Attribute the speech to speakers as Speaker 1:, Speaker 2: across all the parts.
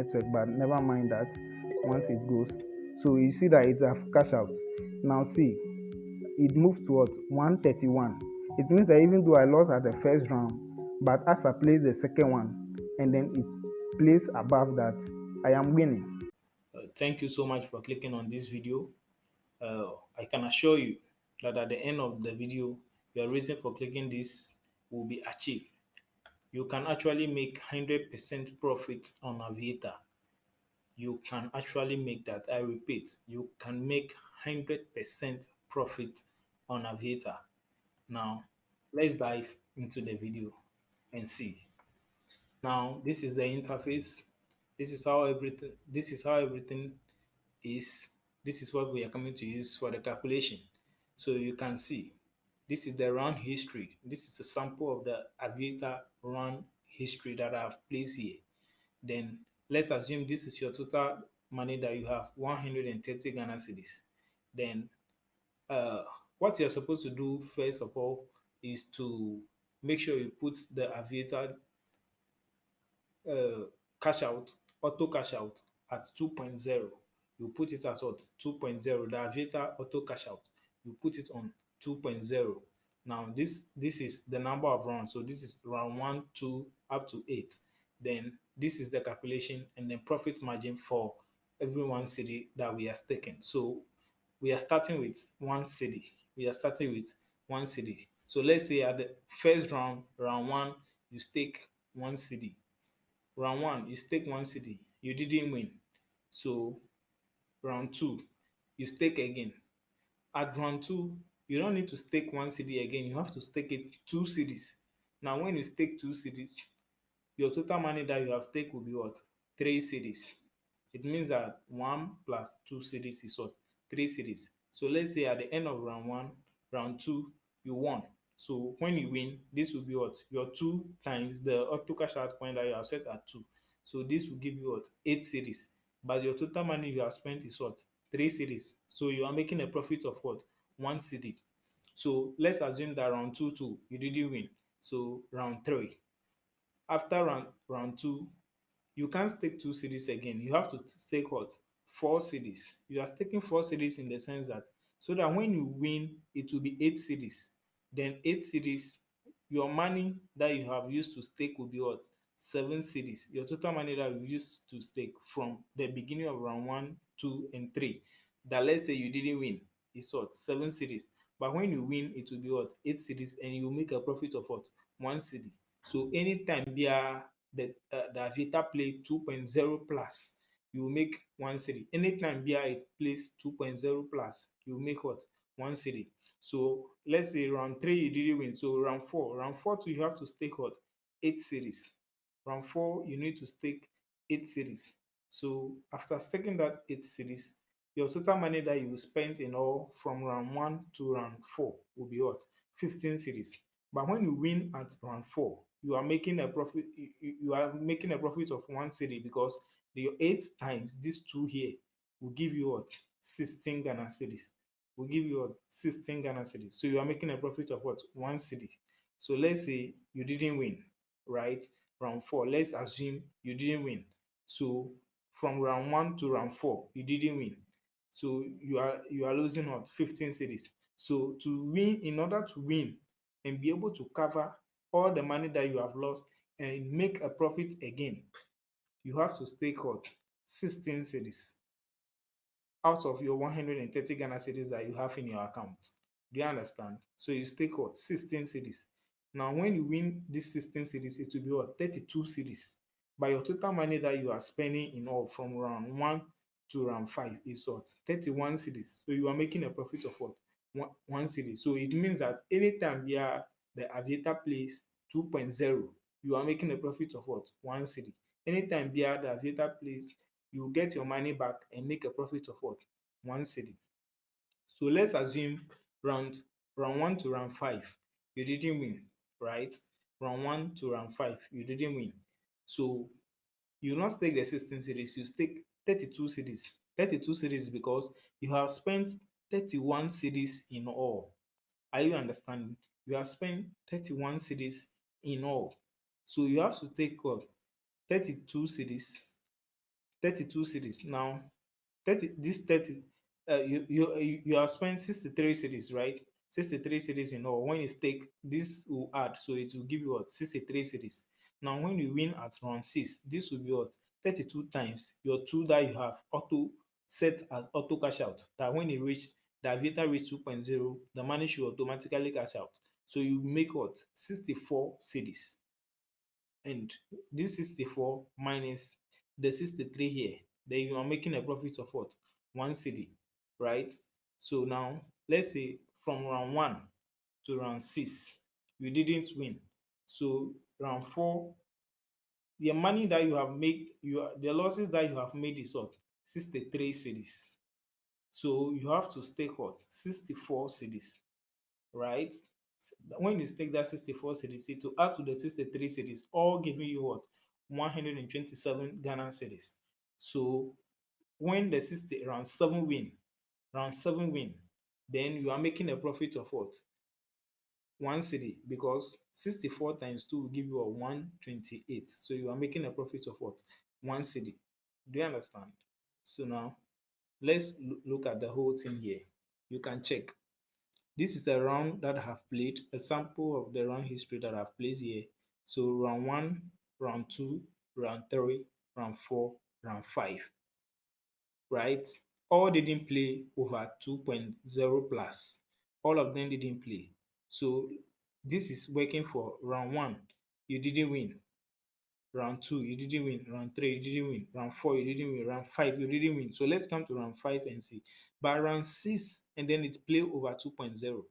Speaker 1: network, but never mind that once it goes. So you see that it's a cash out. Now see, it moved to what? 131. It means that even though I lost at the first round, but as I play the second one and then it plays above that, I am winning.
Speaker 2: Thank you so much for clicking on this video. I can assure you that at the end of the video, your reason for clicking this will be achieved. You can actually make 100% profit on Aviator. You can actually make that. I repeat, you can make 100% profit on Aviator. Now, let's dive into the video and see. Now, this is the interface. This is how everything is. This is what we are coming to use for the calculation. So you can see this is the run history. This is a sample of the Aviator run history that I have placed here. Then let's assume this is your total money that you have, 130 Ghana cedis. Then uh, what you're supposed to do first of all is to make sure you put the Aviator uh, cash out, auto cash out at 2.0. You put it as what? 2.0. The Aviator auto cash out. You put it on 2.0. Now this is the number of rounds. So this is round 1, 2 up to 8. Then this is the calculation and then profit margin for every one city that we are staking. So we are starting with one city. We are starting with one city. So let's say at the first round, round 1, you stake one city. Round 1, you stake one city, you didn't win. So round 2, you stake again. At round 2, you don't need to stake one city again. You have to stake it two cities. Now, when you stake two cities, your total money that you have staked will be what? Three cities. It means that 1 plus 2 cities is what? 3 cities. So let's say at the end of round 1, round 2, you won. So when you win, this will be what? Your 2 times the auto cash out point that you have set at 2. So this will give you what? 8 cities. But your total money you have spent is what? 3 cities. So you are making a profit of what? 1 city. So let's assume that round 2 too, you didn't win. So round 3. After round 2, you can't stake 2 cities again. You have to stake what? 4 cities. You are staking 4 cities in the sense that so that when you win, it will be 8 cities. Then 8 cities, your money that you have used to stake will be what? 7 cities. Your total money that you used to stake from the beginning of round 1, 2, and 3. That let's say you didn't win, is what? 7 cities. But when you win, it will be what? 8 cities, and you make a profit of what? 1 city. So anytime the Aviator play 2.0 plus, you will make 1 city. Anytime it plays 2.0 plus, you will make what? 1 city. So let's say round 3 you didn't win. So round 4 too, you have to stake what? 8 cities. Round 4 you need to stake 8 cities. So after staking that 8 cities, your total money that you spent in all from round 1 to round 4 will be what? 15 cities. But when you win at round 4, you are making a profit. You are making a profit of 1 city because the 8 times these two here will give you what? 16 Ghana cedis. Will give you what? 16 Ghana cedis. So you are making a profit of what? 1 city. So let's say you didn't win, right? Round 4. Let's assume you didn't win. So from round 1 to round 4, you didn't win. So you are losing what? 15 cities. So to win, in order to win and be able to cover all the money that you have lost and make a profit again, you have to stake what? 16 cedis out of your 130 Ghana cedis that you have in your account. Do you understand? So you stake what? 16 cedis. Now, when you win these 16 cedis, it will be what? 32 cedis. But your total money that you are spending in all from round 1 to round 5 is what? 31 cedis. So you are making a profit of what? One cedi. So it means that anytime the Aviator plays 2.0, you are making a profit of what? 1 cedi. Anytime the Aviator plays, you get your money back and make a profit of what? 1 cedi. So let's assume round round 1 to round 5, you didn't win, right? Round 1 to round 5, you didn't win. So you not stake the 16 cedis, you stake 32 cedis. 32 cedis because you have spent 31 cedis in all. Are you understanding? You have spent 31 cedis in all. So you have to take what? 32 cedis 32 cities. Now 30, you have spent 63 cities, right? 63 cities in all. When you stake, this will add, so it will give you what? 63 cities. Now when you win at round 6, this will be what? 32 times your two that you have auto set as auto cash out, that when it reached the aviator reached 2.0, the money should automatically cash out. So you make what? 64 cities. And this 64 minus the 63 here, then you are making a profit of what? 1 cedi, right? So now let's say from round 1 to round 6 you didn't win. So round 4, the money that you have made, the losses that you have made is what? 63 cedis. So you have to stake what? 64 cedis, right? When you stake that 64 cedis, it will add to the 63 cedis, all giving you what? 127 Ghana cedis. So when the 60 round 7 win, then you are making a profit of what? 1 cedi, because 64 times 2 will give you a 128. So you are making a profit of what? 1 cedi. Do you understand? So now let's look at the whole thing here. You can check. This is a round that I have played, a sample of the round history that I've played here. So round 1, round 2, round 3, round 4, round 5, right? All didn't play over 2.0 plus. All of them didn't play. So this is working for round 1. You didn't win. Round 2, you didn't win. Round 3, you didn't win. Round 4, you didn't win. Round 5, you didn't win. So let's come to round 5 and see. By round 6, and then it's play over 2.0.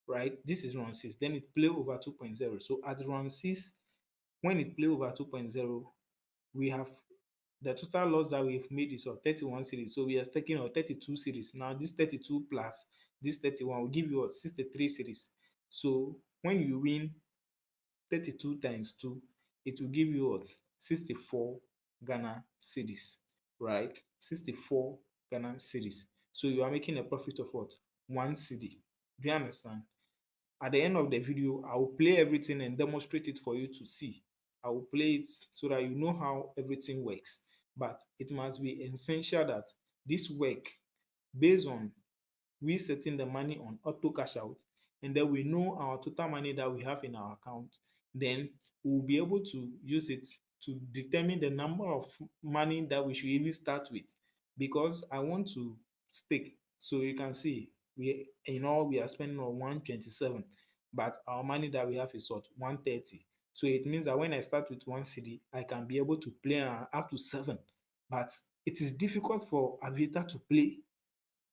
Speaker 2: Right? This is round 6. Then it play over 2.0. So at round 6, when it play over 2.0, we have the total loss that we've made is of 31 series. So we are taking our 32 series. Now this 32 plus this 31 will give you what? 63 series. So when you win 32 times 2, it will give you what? 64 Ghana cedis, right? 64 Ghana cedis. So you are making a profit of what? 1 cedi. Do you understand? At the end of the video, I will play everything and demonstrate it for you to see. I will play it so that you know how everything works. But it must be essential that this work, based on we setting the money on auto cash out, and then we know our total money that we have in our account, then we'll be able to use it to determine the number of money that we should even start with. Because I want to stake, so you can see we in all we are spending on 127, but our money that we have is what? 130. So it means that when I start with 1 cedi, I can be able to play up to 7. But it is difficult for Aviator to play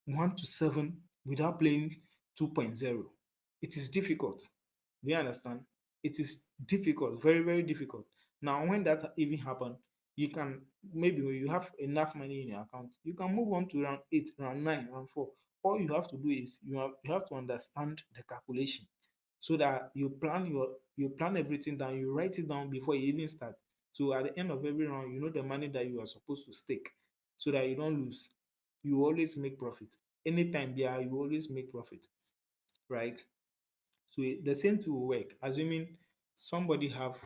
Speaker 2: 1 to 7 without playing 2.0. It is difficult. Do you understand? It is difficult, very, very difficult. Now, when that even happen, you can, maybe when you have enough money in your account, you can move on to round 8, round 9, round 4. All you have to do is you have to understand the calculation, so that you plan everything down, you write it down before you even start. So at the end of every round, you know the money that you are supposed to stake, so that you don't lose. You always make profit. Anytime there, you always make profit, right? So the same thing will work, assuming somebody have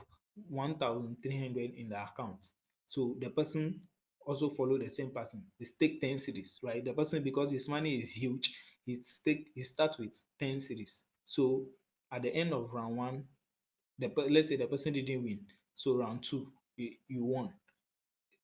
Speaker 2: 1,300 in the account. So the person also follow the same pattern. They stake 10 series, right? The person, because his money is huge, he start with 10 series. So at the end of round 1, let's say the person didn't win. So round 2, you won.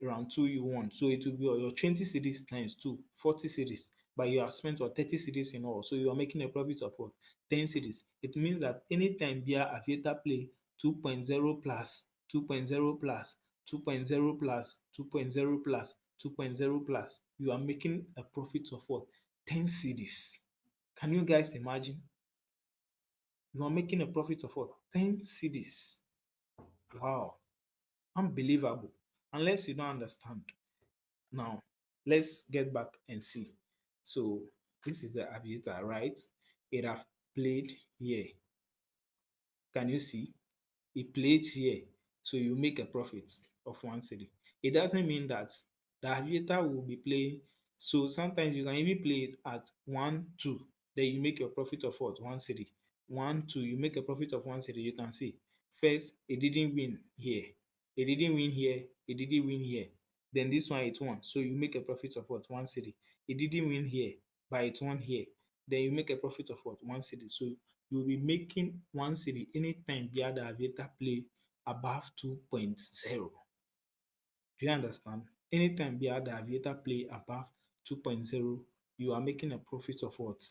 Speaker 2: Round 2 you won. So it will be your 20 series times 2, 40 series. But you have spent your 30 series in all. So you are making a profit of what? 10 series. It means that anytime via Aviator play 2.0 plus, 2.0 plus, 2.0 plus, 2.0 plus, 2.0 plus, you are making a profit of what? 10 series. Can you guys imagine? You are making a profit of what? 10 series. Wow. Unbelievable. Unless you don't understand. Now, let's get back and see. So, this is the aviator, right? It have played here. Can you see? It played here. So, you make a profit of 1 cedi. It doesn't mean that the aviator will be playing. So, sometimes you can even play it at 1, 2. Then you make your profit of what? 1 cedi. 1, 2. You make a profit of 1 cedi. You can see. First, it didn't win here. It didn't win here. It didn't win here. then this one it won. So you make a profit of what? 1 cedi. It didn't win here, but it won here. Then you make a profit of what? 1 cedi. So you'll be making 1 cedi anytime Bia the Aviator play above 2.0. Do you understand? Anytime Bia the Aviator play above 2.0, you are making a profit of what?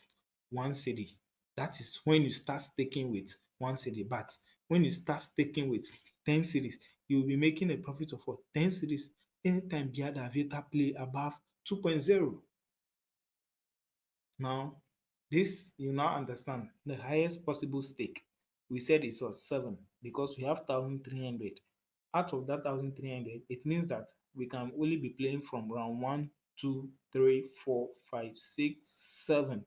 Speaker 2: 1 cedi. That is when you start staking with 1 cedi. But when you start staking with 10 cedis, you will be making a profit of what? 10 cedis anytime Bia the Aviator play above 2.0. Now, this you now understand the highest possible stake. We said it was 7 because we have 1,300. Out of that 1,300, it means that we can only be playing from round 1, 2, 3, 4, 5, 6, 7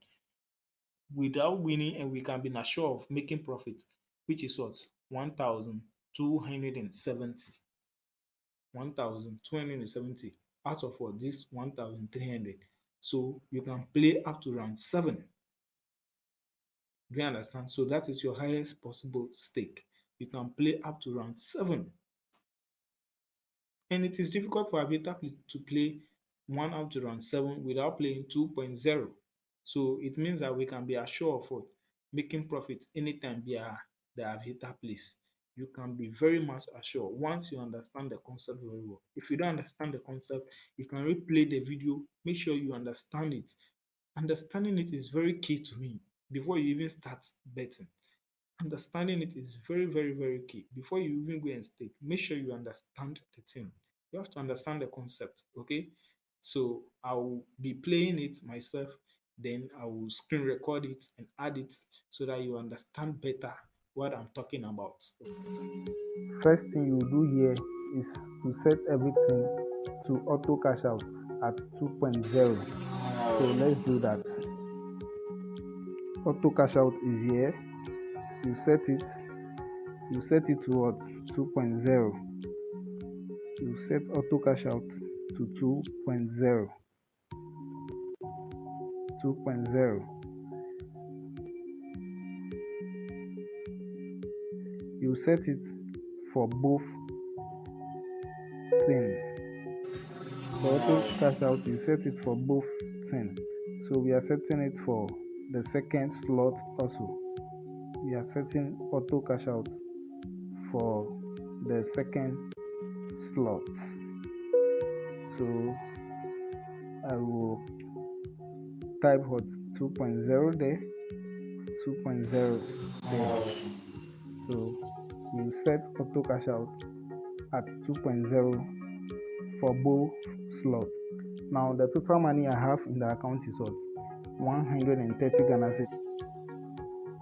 Speaker 2: without winning, and we can be assured of making profit, which is what? 1,270. 1,270 out of what? This 1,300. So you can play up to round 7. Do you understand? So that is your highest possible stake. You can play up to round 7. And it is difficult for Aviator to play 1 up to round 7 without playing 2.0. So it means that we can be assured of what? Making profit anytime via the Aviator plays. You can be very much assured once you understand the concept very well. If you don't understand the concept, you can replay the video. Make sure you understand it. Understanding it is very key to me before you even start betting. Understanding it is very, very, very key. Before you even go and stake, make sure you understand the thing. You have to understand the concept, okay? So I will be playing it myself, then I will screen record it and add it so that you understand better what I'm talking about.
Speaker 1: First thing you do here is to set everything to auto cash out at 2.0. So let's do that. Auto cash out is here. You set it to what? 2.0. You set auto cash out to 2.0. 2.0. You set it for both things. For auto cash out, you set it for both things. So we are setting it for the second slot also. We are setting auto cash out for the second slot. So I will type what? 2.0 there, 2.0 there. So we set auto cash out at 2.0 for both slots. Now the total money I have in the account is what? 130 Ghana cedis.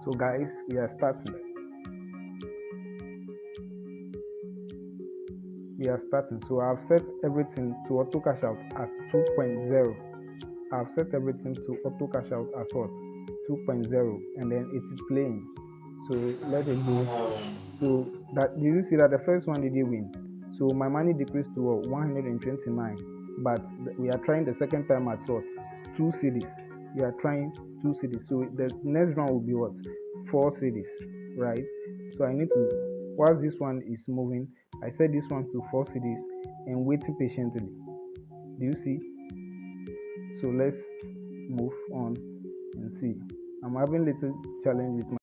Speaker 1: So guys, we are starting. So I've set everything to auto cash out at 2.0. I've set everything to auto cash out at what? 2.0, and then it is playing. So let it go. So that, did you see that the first one didn't win? So my money decreased to 129. But we are trying the second time at what? 2 cedis. We are trying 2 cedis. So the next round will be what? 4 cedis, right? So I need to, whilst this one is moving, I set this one to 4 cedis and waiting patiently. Do you see? So let's move on and see. I'm having little challenge with my